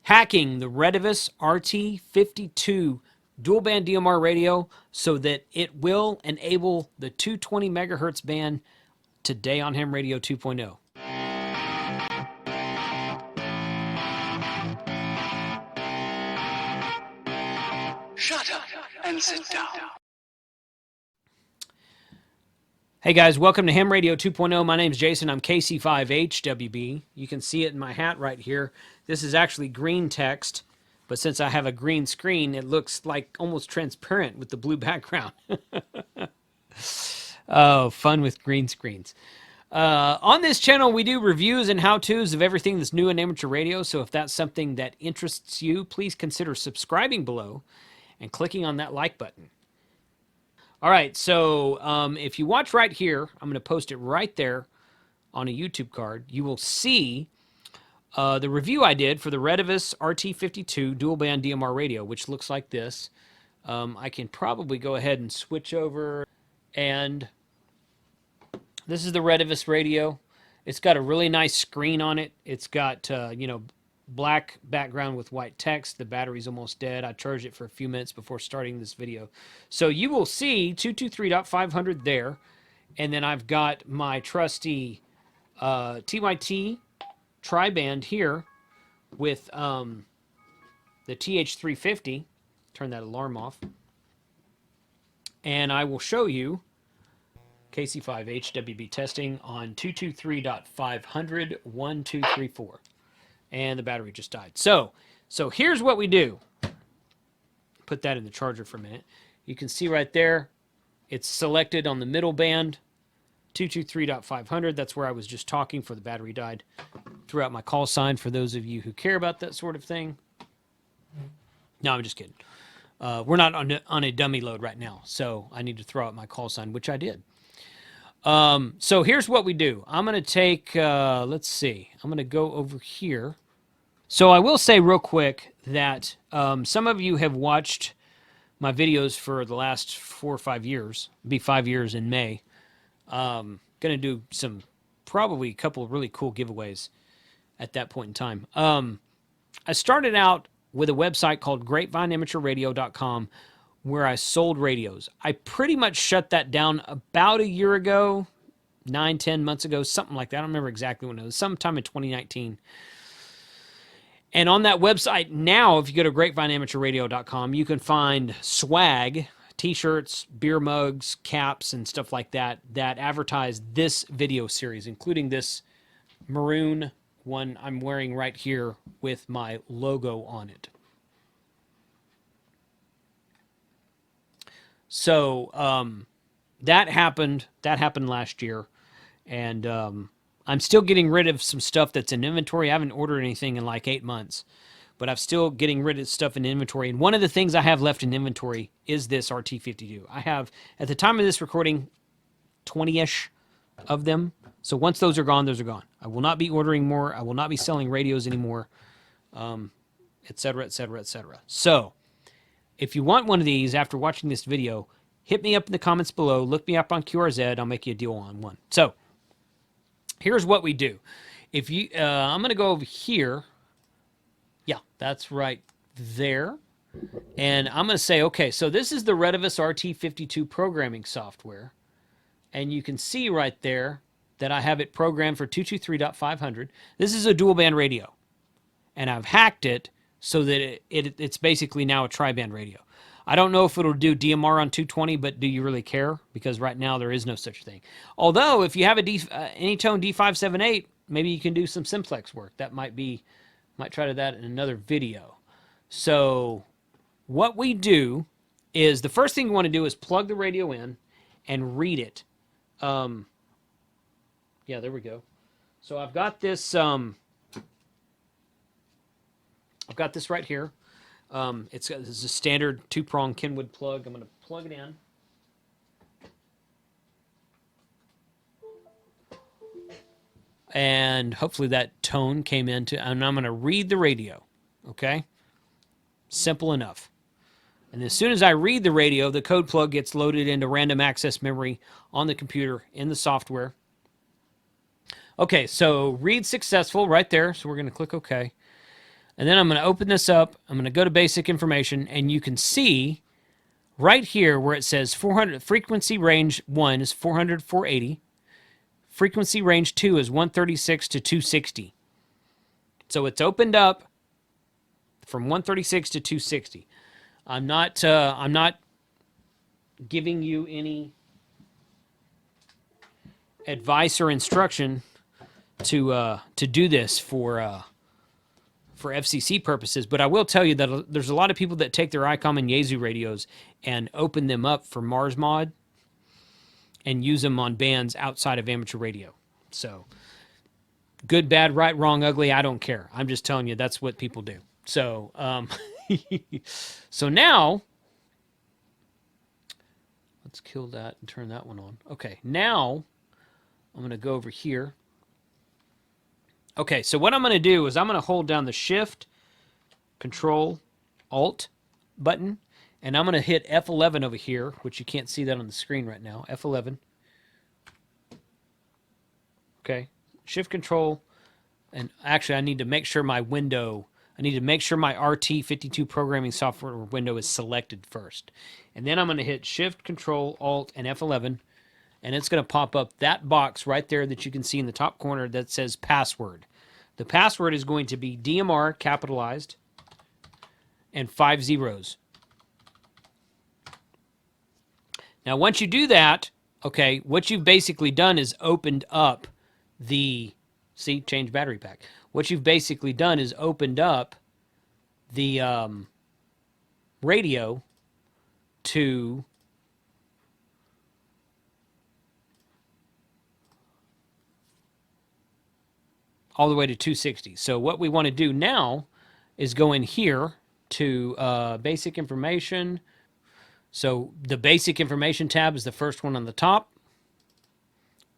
hacking the Retevis RT-52 dual band DMR radio so that it will enable the 220 megahertz band today on Ham Radio 2.0. Shut up and sit down. Hey guys, welcome to Ham Radio 2.0. My name's Jason. I'm KC5HWB. You can see it in my hat right here. This is actually green text, but since I have a green screen, it looks like almost transparent with the blue background. Oh, fun with green screens. On this channel, we do reviews and how-tos of everything that's new in amateur radio, so if that's something that interests you, please consider subscribing below and clicking on that like button. All right, so if you watch right here, I'm going to post it right there on a YouTube card. You will see the review I did for the Retevis RT-52 dual band DMR radio, which looks like this. I can probably go ahead and switch over, and this is the Retevis radio. It's got a really nice screen on it. It's got, black background with white text. The battery's almost dead. I charged it for a few minutes before starting this video. So you will see 223.500 there. And then I've got my trusty TYT tri-band here with the TH350. Turn that alarm off. And I will show you KC5HWB testing on 223.500, 1, 2, 3, 4. And the battery just died. So here's what we do. Put that in the charger for a minute. You can see right there, it's selected on the middle band, 223.500. That's where I was just talking before the battery died. Threw out my call sign for those of you who care about that sort of thing. No, I'm just kidding. We're not on a dummy load right now, so I need to throw out my call sign, which I did. So here's what we do. I'm going to take, let's see, I'm going to go over here. So I will say real quick that some of you have watched my videos for the last 4 or 5 years. It'll be 5 years in May. Going to do probably a couple of really cool giveaways at that point in time. I started out with a website called GrapevineAmateurRadio.com, where I sold radios. I pretty much shut that down about a year ago, 9-10 months ago, something like that. I don't remember exactly when it was, sometime in 2019. And on that website now, if you go to GrapevineAmateurRadio.com, you can find swag, t-shirts, beer mugs, caps, and stuff like that that advertise this video series, including this maroon one I'm wearing right here with my logo on it. So that happened last year, and I'm still getting rid of some stuff that's in inventory. I haven't ordered anything in like 8 months, but I'm still getting rid of stuff in inventory. And one of the things I have left in inventory is this RT-52. I have, at the time of this recording, 20-ish of them. So once those are gone, those are gone. I will not be ordering more. I will not be selling radios anymore, et cetera, et cetera, et cetera. So if you want one of these after watching this video, hit me up in the comments below. Look me up on QRZ. I'll make you a deal on one. So here's what we do. If you, I'm going to go over here. Yeah, that's right there. And I'm going to say, okay, so this is the Retevis RT-52 programming software. And you can see right there that I have it programmed for 223.500. This is a dual band radio. And I've hacked it so that it's basically now a tri-band radio. I don't know if it'll do DMR on 220, but do you really care? Because right now there is no such thing. Although if you have a Anytone D578, maybe you can do some simplex work. That might try to that in another video. So what we do is the first thing you want to do is plug the radio in and read it. Yeah, there we go. So I've got this. I've got this right here. It's a standard 2-prong Kenwood plug. I'm going to plug it in. And hopefully that tone came into, and I'm going to read the radio. Okay? Simple enough. And as soon as I read the radio, the code plug gets loaded into random access memory on the computer in the software. Okay, so read successful right there. So we're going to click OK. And then I'm going to open this up. I'm going to go to basic information, and you can see right here where it says 400, frequency range 1 is 400 480. Frequency range 2 is 136 to 260. So it's opened up from 136 to 260. I'm not giving you any advice or instruction to do this for FCC purposes, but I will tell you that there's a lot of people that take their ICOM and Yaesu radios and open them up for Mars mod and use them on bands outside of amateur radio. So good, bad, right, wrong, ugly, I don't care. I'm just telling you that's what people do. So so now let's kill that and turn that one on. Okay, now I'm going to go over here. Okay, so what I'm going to do is I'm going to hold down the Shift, Control, Alt button, and I'm going to hit F11 over here, which you can't see that on the screen right now. F11. Okay, Shift, Control, and actually I need to make sure my window, I need to make sure my RT-52 programming software window is selected first. And then I'm going to hit Shift, Control, Alt, and F11, and it's going to pop up that box right there that you can see in the top corner that says password. The password is going to be DMR capitalized and 5 zeros. Now, once you do that, okay, what you've basically done is opened up the, see, change battery pack. What you've basically done is opened up the radio to all the way to 260. So what we want to do now is go in here to basic information. So the basic information tab is the first one on the top,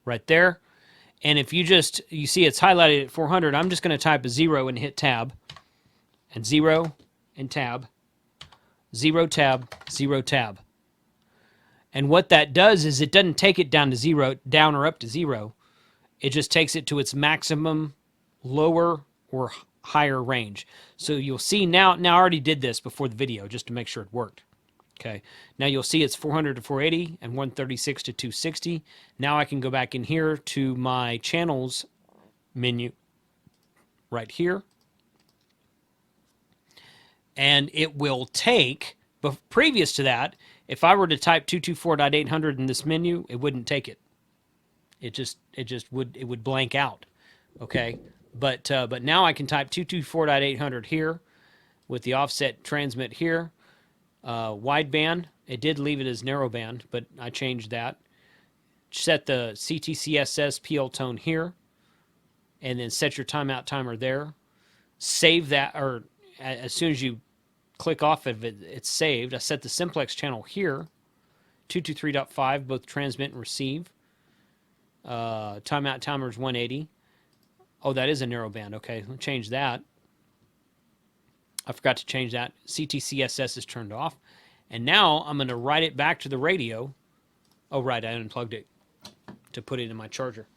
right there. And if you see it's highlighted at 400, I'm just going to type a 0 and hit tab, and 0 and tab, 0 tab, 0 tab. And what that does is it doesn't take it down to 0, down or up to 0. It just takes it to its maximum lower or higher range. So you'll see now I already did this before the video just to make sure it worked. Okay, now you'll see it's 400 to 480 and 136 to 260. Now I can go back in here to my channels menu right here. And it will take, but previous to that, if I were to type 224.800 in this menu, it wouldn't take it. It would blank out. Okay, but now I can type 224.800 here with the offset transmit here. Wideband, it did leave it as narrowband, but I changed that. Set the CTCSS PL tone here, and then set your timeout timer there. Save that, or as soon as you click off of it, it's saved. I set the simplex channel here, 223.5, both transmit and receive. Timeout timer is 180. Oh, that is a narrowband. Okay, let's change that. I forgot to change that. CTCSS is turned off. And now I'm going to write it back to the radio. Oh, right, I unplugged it to put it in my charger.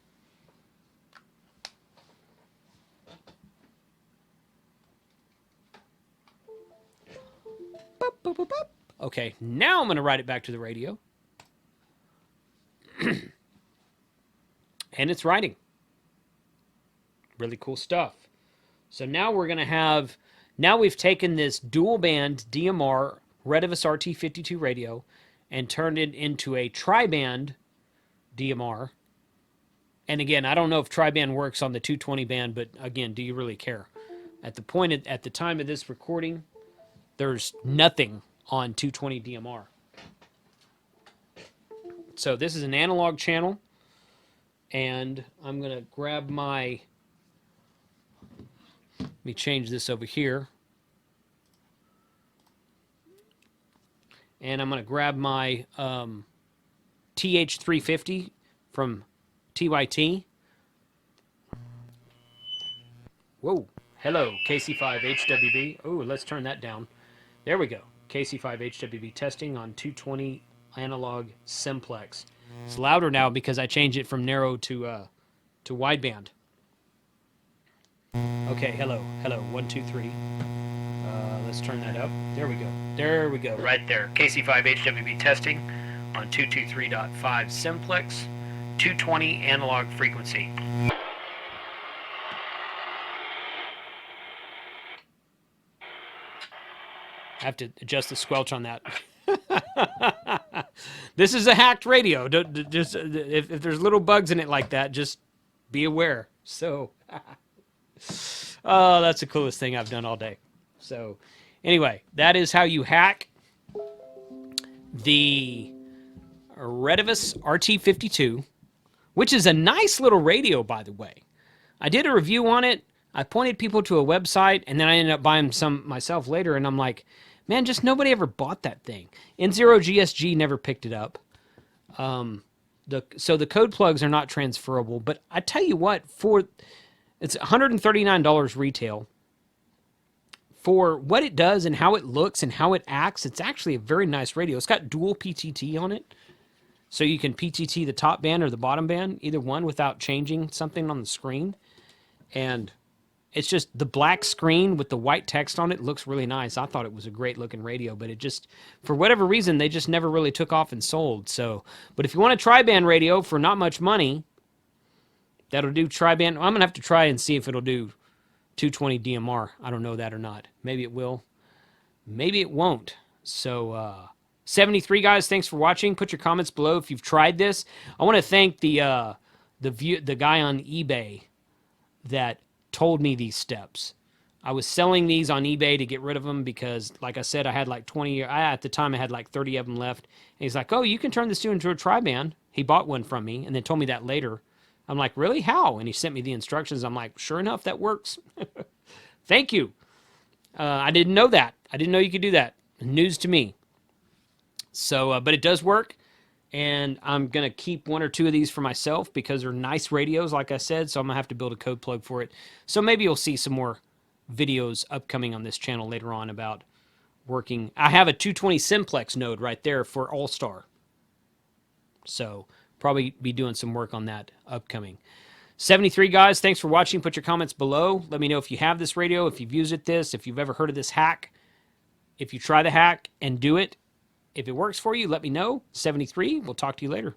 Okay, now I'm going to write it back to the radio. And it's writing. Really cool stuff. So now we're going to have, now we've taken this dual band DMR Retevis RT-52 radio and turned it into a tri-band DMR. And again, I don't know if tri-band works on the 220 band, but again, do you really care? At the time of this recording, there's nothing on 220 DMR. So this is an analog channel, and I'm going to grab my, let me change this over here. And I'm going to grab my TH350 from TYT. Whoa. Hello, KC5HWB. Oh, let's turn that down. There we go. KC5HWB testing on 220 analog simplex. It's louder now because I changed it from narrow to wideband. Okay, hello, 1, 2, 3. Let's turn that up. There we go. There we go. Right there. KC5HWB testing on 223.5 simplex, 220 analog frequency. I have to adjust the squelch on that. This is a hacked radio. Just if there's little bugs in it like that, just be aware. So, oh, that's the coolest thing I've done all day. So, anyway, that is how you hack the Retevis RT-52, which is a nice little radio, by the way. I did a review on it. I pointed people to a website, and then I ended up buying some myself later, and I'm like, man, just nobody ever bought that thing. N0GSG never picked it up. So the code plugs are not transferable, but I tell you what, it's $139 retail. For what it does and how it looks and how it acts, it's actually a very nice radio. It's got dual PTT on it, so you can PTT the top band or the bottom band, either one, without changing something on the screen. And it's just the black screen with the white text on it looks really nice. I thought it was a great looking radio, but it just, for whatever reason, they just never really took off and sold. So, but if you want a tri-band radio for not much money, that'll do tri-band. I'm going to have to try and see if it'll do 220 DMR. I don't know that or not. Maybe it will. Maybe it won't. So, 73 guys, thanks for watching. Put your comments below if you've tried this. I want to thank the guy on eBay that told me these steps. I was selling these on eBay to get rid of them because, like I said, I had like 20. At the time, I had like 30 of them left. And he's like, "Oh, you can turn this into a tri-band." He bought one from me and then told me that later. I'm like, "Really? How?" And he sent me the instructions. I'm like, "Sure enough, that works." Thank you. I didn't know that. I didn't know you could do that. News to me. So, but it does work. And I'm going to keep 1 or 2 of these for myself because they're nice radios, like I said. So I'm going to have to build a code plug for it. So maybe you'll see some more videos upcoming on this channel later on about working. I have a 220 simplex node right there for All-Star. So probably be doing some work on that upcoming. 73 guys, thanks for watching. Put your comments below. Let me know if you have this radio, if you've used this, if you've ever heard of this hack. If you try the hack and do it, if it works for you, let me know. 73, we'll talk to you later.